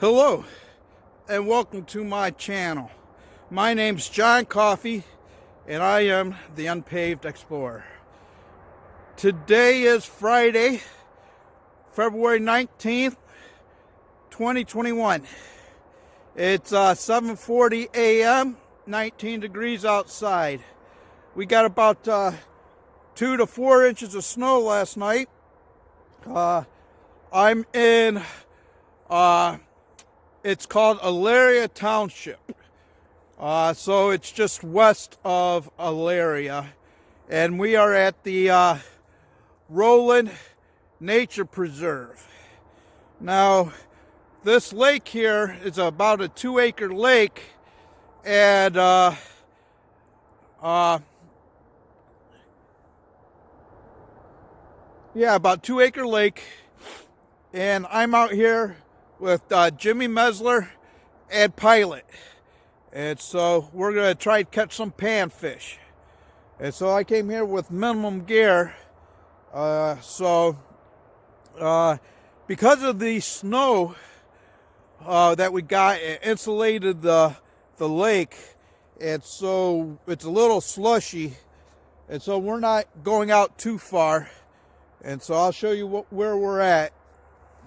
Hello and welcome to my channel. My name's John Coffey and I am the Unpaved Explorer. Today is Friday, February 19th, 2021. It's 7:40 a.m., 19 degrees outside. We got about 2 to 4 inches of snow last night. I'm in it's called Elyria Township. So it's just west of Elyria. And we are at the Rowland Nature Preserve. Now, this lake here is about a 2-acre lake. And yeah, about 2-acre lake. And I'm out here with Jimmy Mesler and Pilot. And so we're going to try to catch some panfish. And so I came here with minimum gear. Because of the snow that we got, it insulated the lake. And so it's a little slushy. And so we're not going out too far. And so I'll show you where we're at.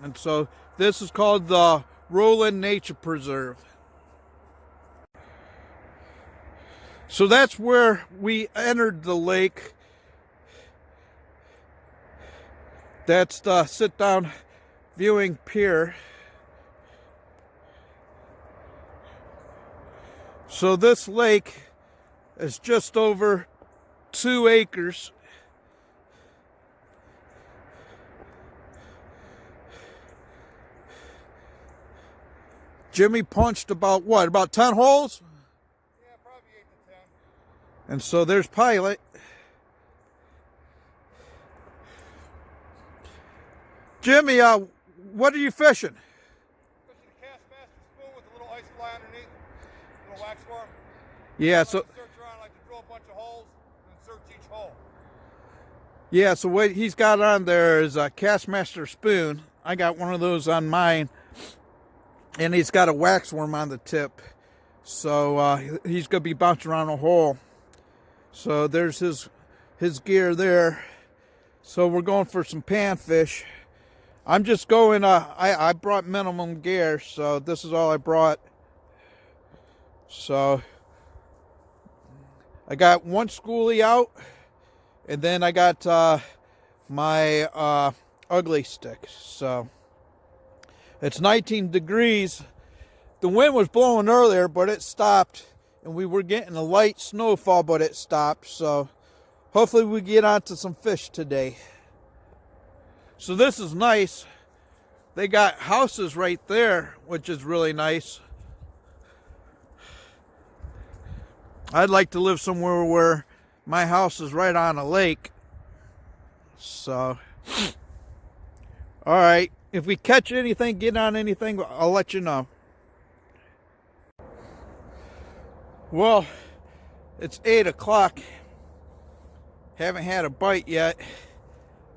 And so this is called the Rowland Nature Preserve. So that's where we entered the lake. That's the sit-down viewing pier. So this lake is just over 2 acres. Jimmy punched about what? About 10 holes? Yeah, probably 8 to 10. And so there's Pilot. Jimmy, what are you fishing? Fishing a cast master spoon with a little ice fly underneath, a little wax worm. Yeah, so search around, like to drill a bunch of holes and search each hole. Yeah, so what he's got on there is a cast master spoon. I got one of those on mine. And he's got a wax worm on the tip. So he's going to be bouncing around a hole. So there's his gear there. So we're going for some panfish. I'm just going, I brought minimum gear. So this is all I brought. So I got one schoolie out. And then I got my ugly stick. So it's 19 degrees. The wind was blowing earlier, but it stopped. And we were getting a light snowfall, but it stopped. So hopefully we get onto some fish today. So this is nice. They got houses right there, which is really nice. I'd like to live somewhere where my house is right on a lake. So, all right. If we catch anything, get on anything, I'll let you know. Well, it's 8 o'clock. Haven't had a bite yet.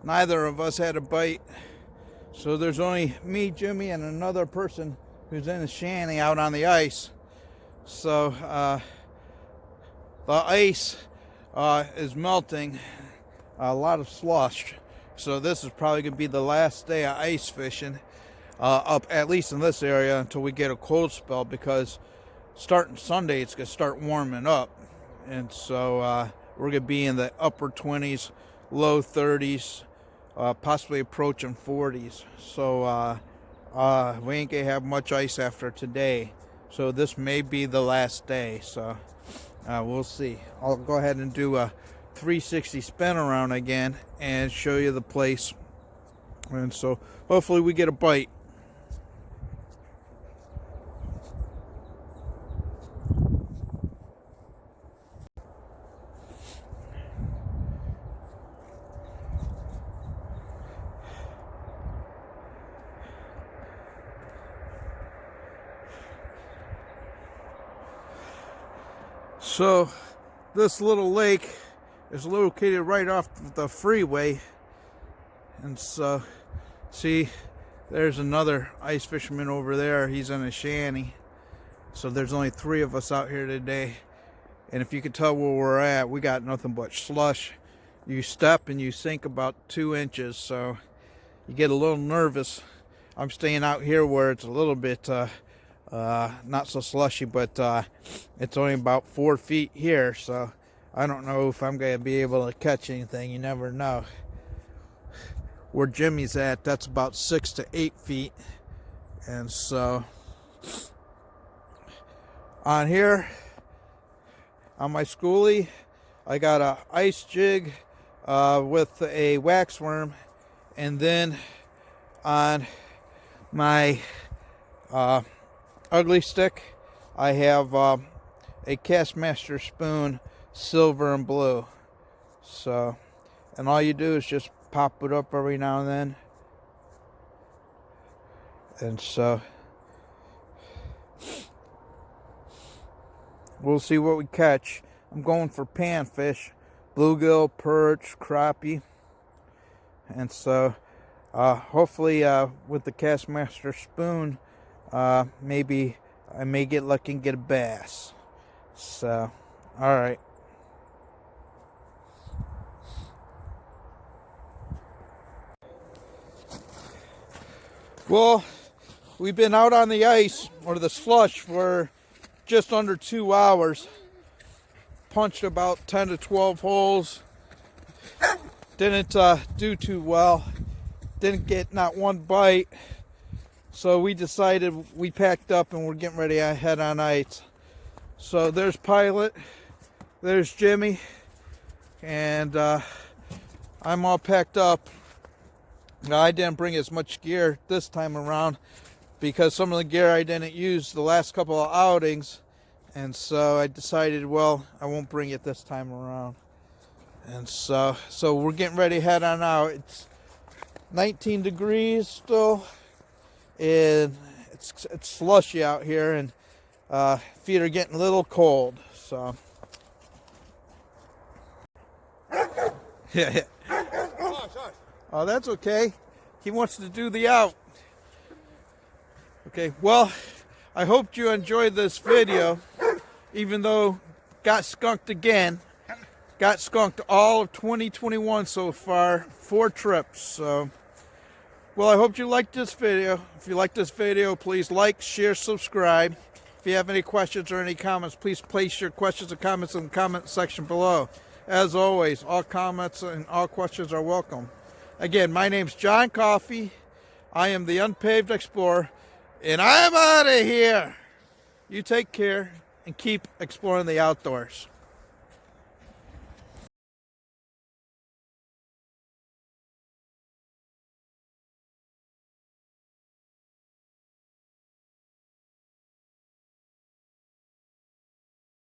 Neither of us had a bite. So there's only me, Jimmy, and another person who's in a shanty out on the ice. So the ice is melting. A lot of slush. So this is probably going to be the last day of ice fishing up at least in this area until we get a cold spell, because starting Sunday it's going to start warming up. And so we're going to be in the upper 20s, low 30s, possibly approaching 40s. So we ain't going to have much ice after today. So this may be the last day. So we'll see. I'll go ahead and do a 360 spin around again and show you the place. And so hopefully we get a bite. So this little lake is located right off the freeway, and so see There's another ice fisherman over there. He's in a shanty. So there's only 3 of us out here today. And if you can tell where we're at, we got nothing but slush. You step and you sink about 2 inches, so you get a little nervous. I'm staying out here where it's a little bit not so slushy, but it's only about 4 feet here, so I don't know if I'm going to be able to catch anything. You never know. Where Jimmy's at, that's about 6 to 8 feet. And so on here, on my schoolie, I got a ice jig with a wax worm, and then on my ugly stick, I have a Castmaster spoon, silver and blue. So, and all you do is just pop it up every now and then. And so we'll see what we catch. I'm going for panfish, bluegill, perch, crappie. And so hopefully with the Castmaster spoon, maybe I may get lucky and get a bass. So, all right. Well, we've been out on the ice, or the slush, for just under 2 hours. Punched about 10 to 12 holes. Didn't do too well. Didn't get not one bite. So we decided, we packed up and we're getting ready to head on ice. So there's Pilot. There's Jimmy. And I'm all packed up. Now, I didn't bring as much gear this time around because some of the gear I didn't use the last couple of outings. And so I decided, well, I won't bring it this time around. And so we're getting ready to head on out. It's 19 degrees still. And it's slushy out here, and feet are getting a little cold. So yeah. Oh, that's okay. He wants to do the out. Okay, well, I hope you enjoyed this video, even though got skunked again. Got skunked all of 2021 so far, 4 trips. So, well, I hope you liked this video. If you liked this video, please like, share, subscribe. If you have any questions or any comments, please place your questions and comments in the comment section below. As always, all comments and all questions are welcome. Again, my name's John Coffey. I am the Unpaved Explorer, and I'm out of here. You take care and keep exploring the outdoors.